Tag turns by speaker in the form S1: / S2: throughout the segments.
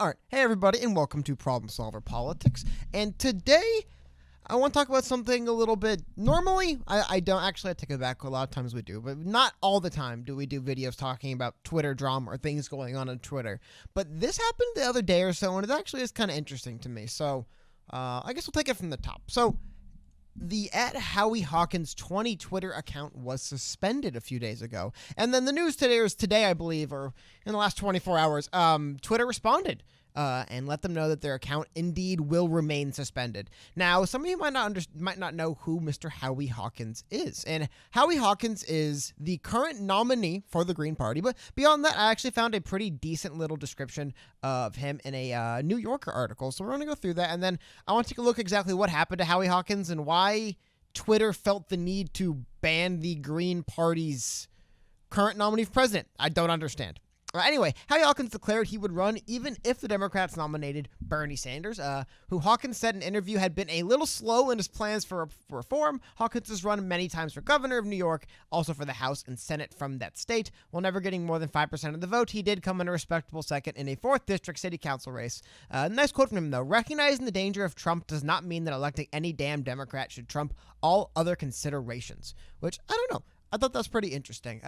S1: All right. Hey, everybody, and welcome to Problem Solver Politics. And today, I want to talk about something a little bit. Normally, I don't actually, I take it back. A lot of times we do, but not all the time do we do videos talking about Twitter drama or things going on Twitter. But this happened the other day or so, and it actually is kind of interesting to me. So, I guess we'll take it from the top. So, the @HowieHawkins20 Twitter account was suspended a few days ago. And then the news today, I believe, or in the last 24 hours, Twitter responded and let them know that their account indeed will remain suspended. Now, some of you might not know who Mr. Howie Hawkins is. And Howie Hawkins is the current nominee for the Green Party. But beyond that, I actually found a pretty decent little description of him in a New Yorker article. So we're going to go through that. And then I want to take a look exactly what happened to Howie Hawkins and why Twitter felt the need to ban the Green Party's current nominee for president. I don't understand. Anyway, Howie Hawkins declared he would run even if the Democrats nominated Bernie Sanders, who Hawkins said in an interview had been a little slow in his plans for reform. Hawkins has run many times for governor of New York, also for the House and Senate from that state. While never getting more than 5% of the vote, he did come in a respectable second in a 4th District City Council race. Nice quote from him, though. Recognizing the danger of Trump does not mean that electing any damn Democrat should trump all other considerations, which, I don't know. I thought that was pretty interesting.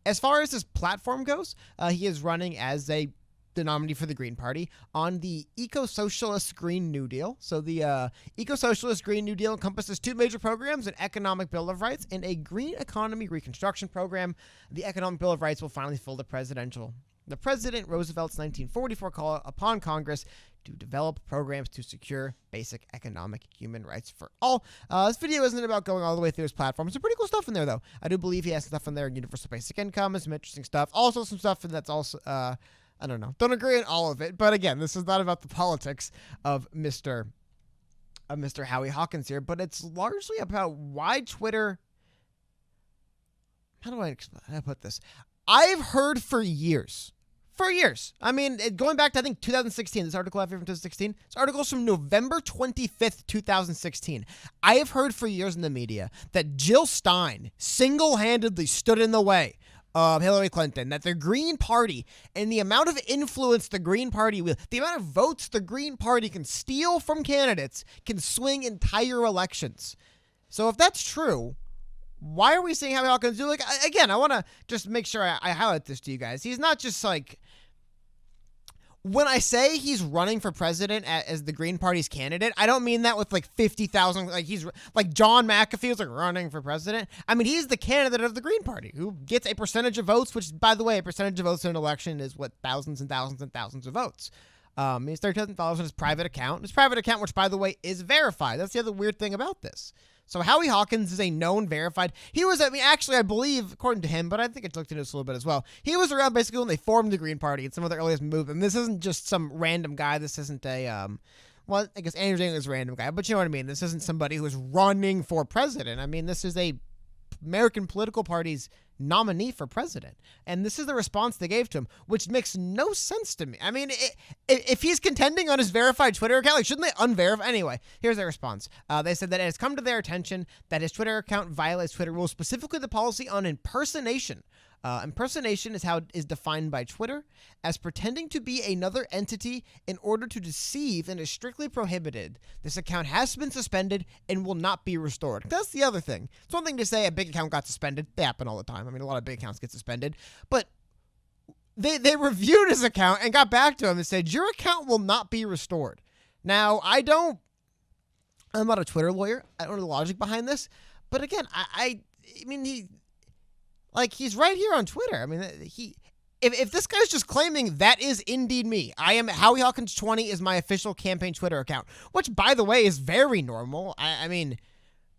S1: As far as his platform goes, he is running as the nominee for the Green Party on the Eco-Socialist Green New Deal. So the Eco-Socialist Green New Deal encompasses 2 major programs, an Economic Bill of Rights and a Green Economy Reconstruction Program. The Economic Bill of Rights will finally fill the President Roosevelt's 1944 call upon Congress to develop programs to secure basic economic human rights for all. This video isn't about going all the way through his platform. Some pretty cool stuff in there, though. I do believe he has stuff in there, universal basic income, and some interesting stuff. Also, some stuff that's also, I don't know. Don't agree on all of it. But again, this is not about the politics of Mr. Howie Hawkins here, but it's largely about why Twitter. How do I put this? I've heard for years. I mean, going back to, I think, 2016, this article I have here from 2016, this article is from November 25th, 2016. I have heard for years in the media that Jill Stein single-handedly stood in the way of Hillary Clinton, that the Green Party and the amount of influence the Green Party will, the amount of votes the Green Party can steal from candidates can swing entire elections. So if that's true, why are we seeing Howie Hawkins do? Like, again, I want to just make sure I highlight this to you guys. He's not just like, when I say he's running for president as the Green Party's candidate, I don't mean that with like 50,000, like he's like John McAfee was like running for president. I mean, he's the candidate of the Green Party who gets a percentage of votes, which, by the way, a percentage of votes in an election is what, thousands and thousands and thousands of votes. He's 30,000 followers on his private account, which, by the way, is verified. That's the other weird thing about this. So Howie Hawkins is a known verified. He was, I believe, according to him, but I think I looked into this a little bit as well. He was around basically when they formed the Green Party and some of the earliest movement. And this isn't just some random guy. This isn't a, well, I guess Andrew Yang is a random guy, but you know what I mean? This isn't somebody who is running for president. I mean, this is a American political party's nominee for president. And this is the response they gave to him, which makes no sense to me. I mean, if he's contending on his verified Twitter account, like, shouldn't they unverify? Anyway, here's their response. They said that it has come to their attention that his Twitter account violates Twitter rules, specifically the policy on impersonation. Impersonation is how it is defined by Twitter as pretending to be another entity in order to deceive and is strictly prohibited. This account has been suspended and will not be restored. That's the other thing. It's one thing to say a big account got suspended. They happen all the time. I mean, a lot of big accounts get suspended. But they reviewed his account and got back to him and said, your account will not be restored. Now, I'm not a Twitter lawyer. I don't know the logic behind this. But again, I mean, he's right here on Twitter. I mean, if this guy's just claiming that is indeed me, I am Howie Hawkins 20 is my official campaign Twitter account, which, by the way, is very normal. I mean,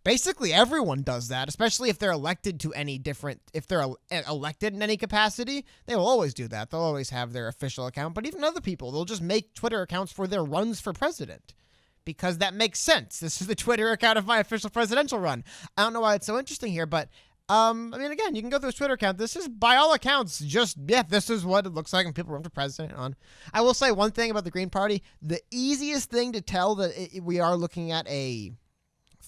S1: basically everyone does that, especially if they're elected to any different, if they're elected in any capacity, they will always do that. They'll always have their official account, but even other people, they'll just make Twitter accounts for their runs for president because that makes sense. This is the Twitter account of my official presidential run. I don't know why it's so interesting here, but I mean, again, you can go through his Twitter account. This is, by all accounts, this is what it looks like when people run for president on. I will say one thing about the Green Party. The easiest thing to tell that we are looking at a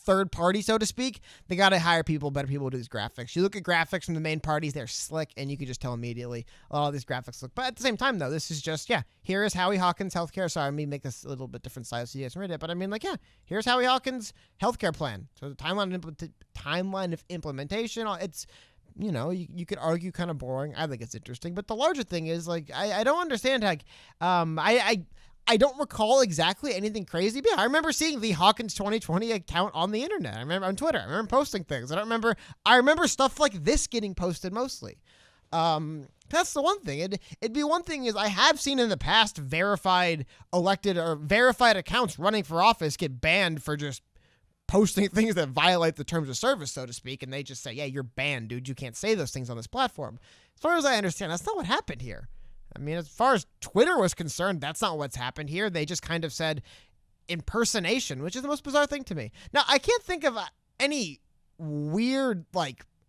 S1: third party, so to speak, they got to hire better people to do these graphics. You look at graphics from the main parties, they're slick, and you can just tell immediately all these graphics look. But at the same time, though, this is just, here is Howie Hawkins' healthcare. Sorry, let me make this a little bit different size so you guys can read it. But I mean, here's Howie Hawkins' healthcare plan. So the timeline of implementation, it's, you could argue kind of boring. I think it's interesting. But the larger thing is, I don't understand, I don't recall exactly anything crazy. But yeah, I remember seeing the Hawkins 2020 account on the internet. I remember on Twitter. I remember posting things. I remember stuff like this getting posted mostly. That's the one thing. It'd be one thing is I have seen in the past verified accounts running for office get banned for just posting things that violate the terms of service, so to speak, and they just say, yeah, you're banned, dude. You can't say those things on this platform. As far as I understand, that's not what happened here. I mean, as far as Twitter was concerned, that's not what's happened here. They just kind of said impersonation, which is the most bizarre thing to me. Now, I can't think of any weird,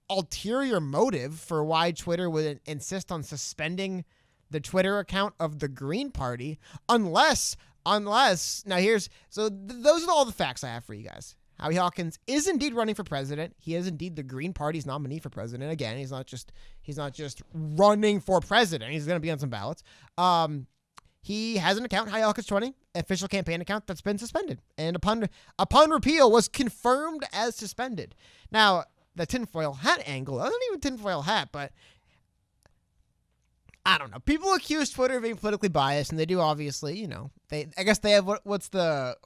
S1: ulterior motive for why Twitter would insist on suspending the Twitter account of the Green Party, unless, those are all the facts I have for you guys. Howie Hawkins is indeed running for president. He is indeed the Green Party's nominee for president. Again, he's not just running for president. He's going to be on some ballots. He has an account, Howie Hawkins 20, official campaign account that's been suspended, and upon repeal was confirmed as suspended. Now, the tinfoil hat angle, I don't even tinfoil hat, but I don't know. People accuse Twitter of being politically biased, and they do, obviously. I guess they have what's the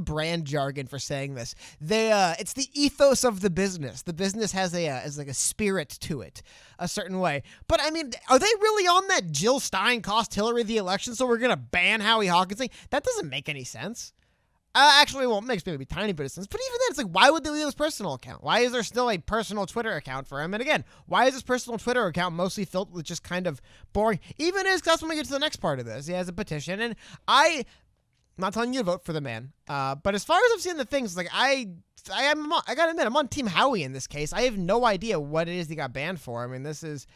S1: brand jargon for saying this? It's the ethos of the business. The business has a spirit to it, a certain way. But I mean, are they really on that Jill Stein cost Hillary the election, so we're gonna ban Howie Hawkins thing? That doesn't make any sense. Actually, it makes maybe a tiny bit of sense. But even then, it's why would they leave his personal account? Why is there still a personal Twitter account for him? And again, why is his personal Twitter account mostly filled with just kind of boring? Even that's when we get to the next part of this. He has a petition, and I'm not telling you to vote for the man. But as far as I've seen the things, I gotta admit, I'm on Team Howie in this case. I have no idea what it is he got banned for. I mean, this is,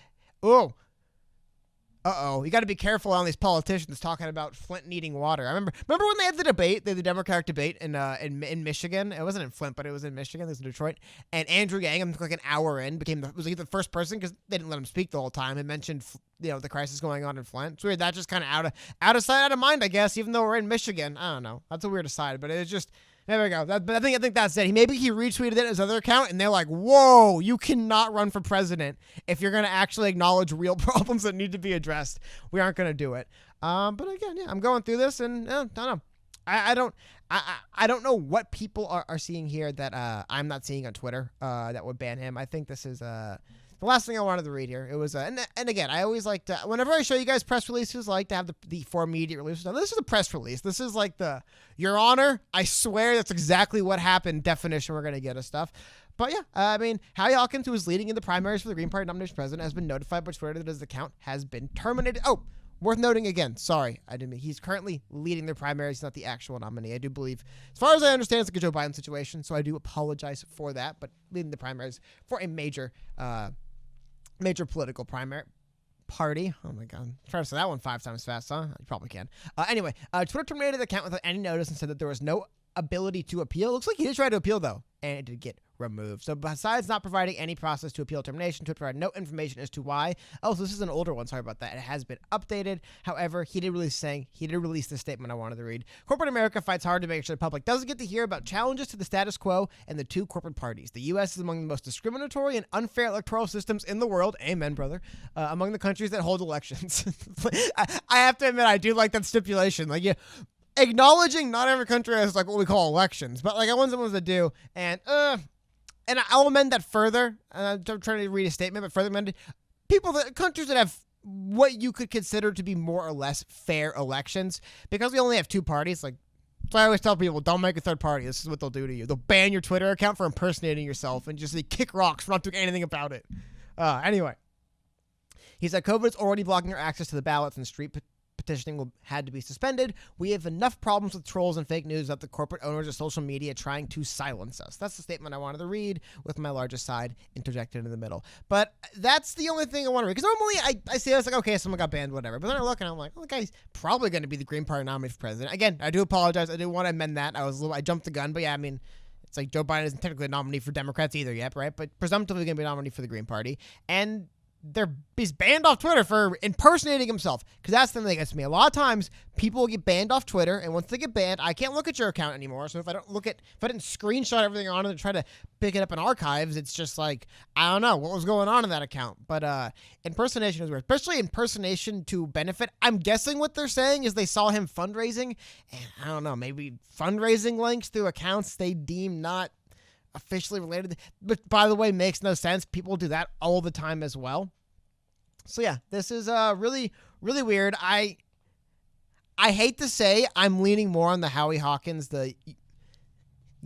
S1: you got to be careful on these politicians talking about Flint needing water. I remember when they had the Democratic debate in Michigan. It wasn't in Flint, but it was in Michigan. It was in Detroit. And Andrew Yang, an hour in, was the first person, because they didn't let him speak the whole time, and mentioned the crisis going on in Flint. It's weird. That just kind of out of sight, out of mind, I guess. Even though we're in Michigan, I don't know. That's a weird aside, but it's just. There we go. But I think that's it. Maybe he retweeted it his other account, and they're like, "Whoa, you cannot run for president if you're going to actually acknowledge real problems that need to be addressed. We aren't going to do it." But again, I'm going through this, and I don't know. I don't know what people are seeing here that I'm not seeing on Twitter that would ban him. I think this is the last thing I wanted to read here. It was and again, I always like to, whenever I show you guys press releases, I like to have the for immediate release. Now, this is a press release. This is like Your Honor, I swear that's exactly what happened definition we're going to get of stuff. But yeah, I mean, Howie Hawkins, who is leading in the primaries for the Green Party nomination president, has been notified by Twitter that his account has been terminated. Oh, worth noting again. Sorry, I didn't mean. He's currently leading the primaries, not the actual nominee. I do believe, as far as I understand, it's like a Joe Biden situation, so I do apologize for that. But leading the primaries for a major political primary party. Oh my God. Try to say that one 5 times fast, huh? You probably can. Anyway, Twitter terminated the account without any notice and said that there was no ability to appeal. Looks like he did try to appeal, though, and it did get removed. So besides not providing any process to appeal termination, Twitter provided no information as to why. Oh, so this is an older one. Sorry about that. It has been updated. However, he did release the statement I wanted to read. Corporate America fights hard to make sure the public doesn't get to hear about challenges to the status quo and the two corporate parties. The U.S. is among the most discriminatory and unfair electoral systems in the world. Amen, brother. Among the countries that hold elections. I have to admit, I do like that stipulation. Acknowledging not every country has what we call elections, but I want someone to do, and I'll amend that further. I'm trying to read a statement, but further amended. Countries that have what you could consider to be more or less fair elections, because we only have two parties. So I always tell people, don't make a third party. This is what they'll do to you. They'll ban your Twitter account for impersonating yourself and just kick rocks for not doing anything about it. Anyway, he said COVID is already blocking our access to the ballots, and street petitioning had to be suspended. We have enough problems with trolls and fake news that the corporate owners of social media trying to silence us. That's the statement I wanted to read, with my largest side interjected in the middle. But that's the only thing I want to read. Because normally I say this okay, someone got banned, whatever. But then I look and I'm like, the guy's probably going to be the Green Party nominee for president. Again, I do apologize. I didn't want to amend that. I jumped the gun. But yeah, I mean, It's like Joe Biden isn't technically a nominee for Democrats either yet, right? But presumptively going to be a nominee for the Green Party. And he's banned off Twitter for impersonating himself, because that's the thing that gets to me. A lot of times people will get banned off Twitter, and once they get banned, I can't look at your account anymore. So if I didn't screenshot everything on it and try to pick it up in archives, it's just like, I don't know what was going on in that account. But impersonation is weird, especially impersonation to benefit. I'm guessing what they're saying is they saw him fundraising, and I don't know, maybe fundraising links through accounts they deem not officially related, but by the way, makes no sense. People do that all the time as well. So yeah, this is really, really weird. I hate to say I'm leaning more on the Howie Hawkins. You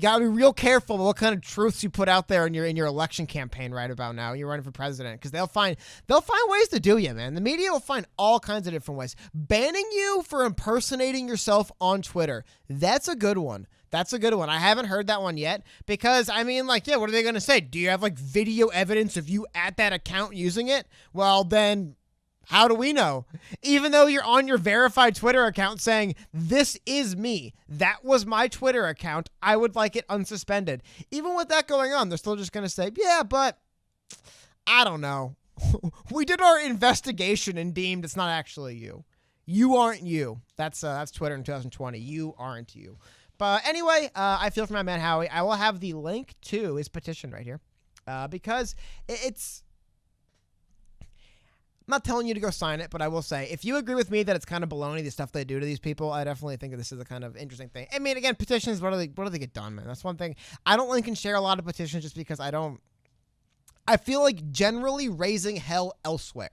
S1: gotta be real careful what kind of truths you put out there in your election campaign right about now. You're running for president, because they'll find ways to do you, man. The media will find all kinds of different ways. Banning you for impersonating yourself on Twitter, that's a good one. That's a good one. I haven't heard that one yet, because, I mean, like, yeah, what are they going to say? Do you have, like, video evidence of you at that account using it? Well, then how do we know? Even though you're on your verified Twitter account saying, this is me, that was my Twitter account, I would like it unsuspended. Even with that going on, they're still just going to say, yeah, but I don't know. We did our investigation and deemed it's not actually you. You aren't you. That's Twitter in 2020. You aren't you. But anyway, I feel for my man Howie. I will have the link to his petition right here, because it's... I'm not telling you to go sign it, but I will say, if you agree with me that it's kind of baloney, the stuff they do to these people, I definitely think that this is a kind of interesting thing. I mean, again, petitions, what do they get done, man? That's one thing. I don't link and share a lot of petitions just because I feel like generally raising hell elsewhere.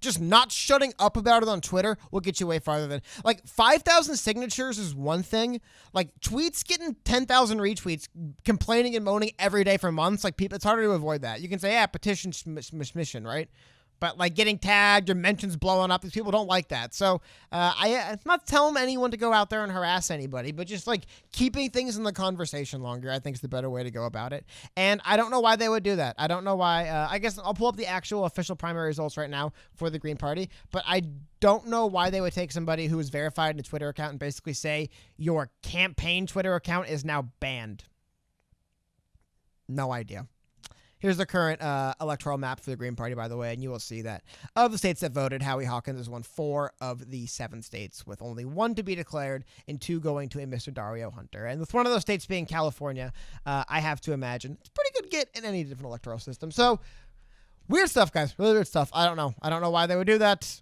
S1: Just not shutting up about it on Twitter will get you way farther than, like, 5,000 signatures is one thing. Like, tweets getting 10,000 retweets, complaining and moaning every day for months, like, people, it's harder to avoid that. You can say, yeah, petition mission, right? But, like, getting tagged, your mentions blowing up, these people don't like that. So, I'm not telling anyone to go out there and harass anybody, but just, like, keeping things in the conversation longer, I think, is the better way to go about it. And I don't know why they would do that. I don't know why. I guess I'll pull up the actual official primary results right now for the Green Party, but I don't know why they would take somebody who is verified in a Twitter account and basically say your campaign Twitter account is now banned. No idea. Here's the current electoral map for the Green Party, by the way, and you will see that of the states that voted, Howie Hawkins has won 4 of the 7 states, with only 1 to be declared and 2 going to a Mr. Dario Hunter. And with one of those states being California, I have to imagine it's a pretty good get in any different electoral system. So, weird stuff, guys. Really weird stuff. I don't know. I don't know why they would do that.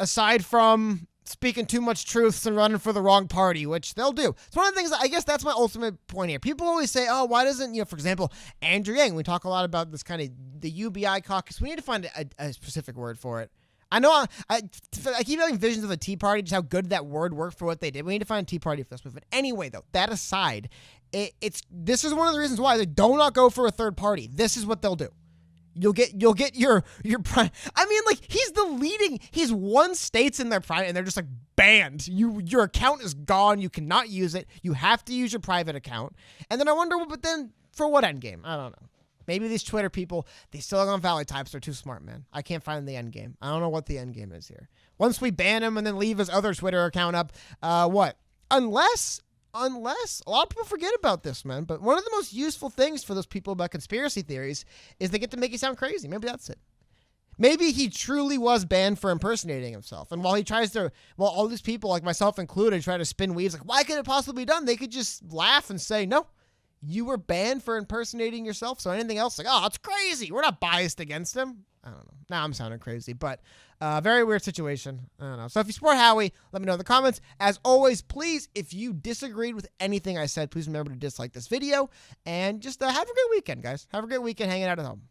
S1: Aside from speaking too much truths and running for the wrong party, which they'll do. It's one of the things, I guess that's my ultimate point here. People always say, oh, why doesn't, for example, Andrew Yang, we talk a lot about this kind of, the UBI caucus. We need to find a specific word for it. I know I keep having visions of the Tea Party, just how good that word worked for what they did. We need to find a Tea Party for this movement. Anyway, though, that aside, this is one of the reasons why they do not go for a third party. This is what they'll do. You'll get your I mean, like, he's won states in their private, and they're just like banned. Your account is gone. You cannot use it. You have to use your private account. And then I wonder, but then for what end game? I don't know. Maybe these Twitter people, these Silicon Valley types are too smart, man. I can't find the end game. I don't know what the end game is here. Once we ban him and then leave his other Twitter account up, what? Unless a lot of people forget about this, man. But one of the most useful things for those people about conspiracy theories is they get to make you sound crazy. Maybe that's it. Maybe he truly was banned for impersonating himself. And while all these people, like myself included, try to spin weaves, like, why could it possibly be done? They could just laugh and say, no, you were banned for impersonating yourself. So anything else, like, oh, it's crazy. We're not biased against him. I don't know. Now I'm sounding crazy, but very weird situation. I don't know. So if you support Howie, let me know in the comments. As always, please, if you disagreed with anything I said, please remember to dislike this video. And just have a great weekend, guys. Have a great weekend hanging out at home.